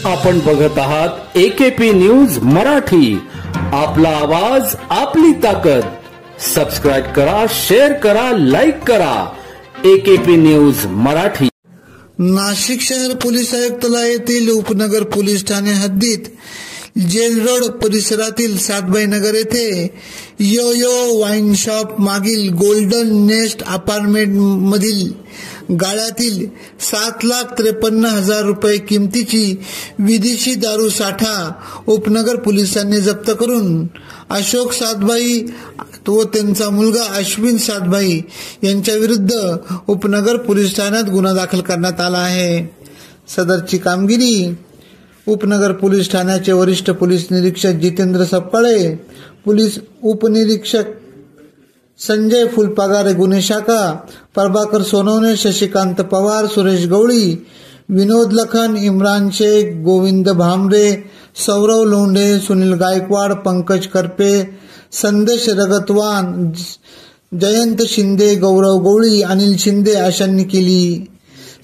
आपण बघत आहात AKP न्यूज मराठी. आपला आवाज आपली ताकद. सबस्क्राइब करा, शेअर करा, लाईक करा. AKP news Marathi. नाशिक शहर पोलीस आयुक्तालय येथील उपनगर पोलीस ठाणे हद्दीत जेल रोड परिसरातील सातबाई नगर येथे यो वाईन शॉप मागील गोल्डन नेस्ट अपार्टमेंट मधील गाळ्यातील 7,53,000 रुपये किमतीची विदेशी दारू साठा उपनगर पोलिसांनी जप्त करून अशोक सातबाई व त्यांचा मुलगा अश्विन सातबाई यांच्या विरुद्ध उपनगर पोलीस ठाण्यात गुन्हा दाखल करण्यात आला आहे. सदरची कामगिरी उपनगर पोलीस ठाण्याचे वरिष्ठ पोलीस निरीक्षक जितेंद्र सपकाळे, पोलीस उपनिरीक्षक संजय फुलपागारे गुन्हे शाखा, प्रभाकर सोनवणे, शशिकांत पवार, सुरेश गवळी, विनोद लखन, इम्रान शेख, गोविंद भामरे, सौरव लोंढे, सुनील गायकवाड, पंकज करपे, संदेश रगतवान, जयंत शिंदे, गौरव गवळी, अनिल शिंदे अशांनी केली.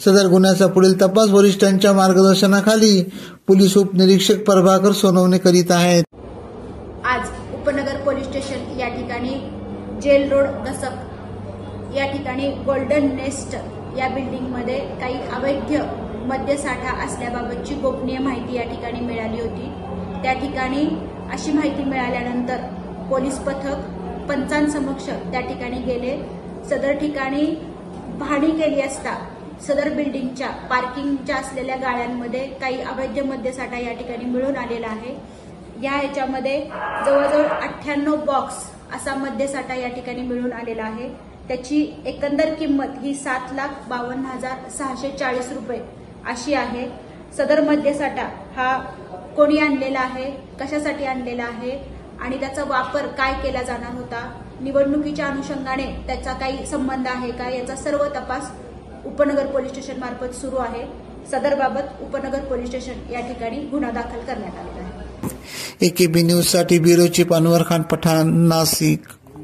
सदर गुन्ह्याचा पुढील तपास वरिष्ठांच्या मार्गदर्शनाखाली पोलीस उपनिरीक्षक प्रभाकर सोनवणे करीत आहेत. आज उपनगर पोलीस स्टेशन या ठिकाणी जेल रोड दसक या ठिकाणी गोल्डन नेस्ट या बिल्डिंगमध्ये काही अवैध मद्यसाठा असल्याबाबतची गोपनीय माहिती या ठिकाणी मिळाली होती. त्या ठिकाणी अशी माहिती मिळाल्यानंतर पोलीस पथक पंचांसमक्ष त्या ठिकाणी गेले. सदर ठिकाणी पाहणी केली असता सदर बिल्डिंगच्या पार्किंगच्या असलेल्या गाळ्यांमध्ये काही अवैध मद्यसाठा या ठिकाणी मिळून आलेला आहे. ह्याच्यामध्ये जवळजवळ 98 बॉक्स असा मद्यसाठा या ठिकाणी मिळून आलेला आहे. त्याची एकंदर किंमत ही 7,52,640 रुपये अशी आहे. सदर मद्यसाठा हा कोणी आणलेला आहे, कशासाठी आणलेला आहे आणि त्याचा वापर काय केला जाणार होता, निवडणुकीच्या अनुषंगाने त्याचा काही संबंध आहे का, याचा सर्व तपास उपनगर पोलीस स्टेशन मार्फत सुरू आहे. सदर बाबत उपनगर पोलीस स्टेशन या ठिकाणी गुन्हा दाखल करण्यात आलेला आहे. AKP न्यूज साठी ब्युरो चीफ अनवर खान पठाण, नाशिक.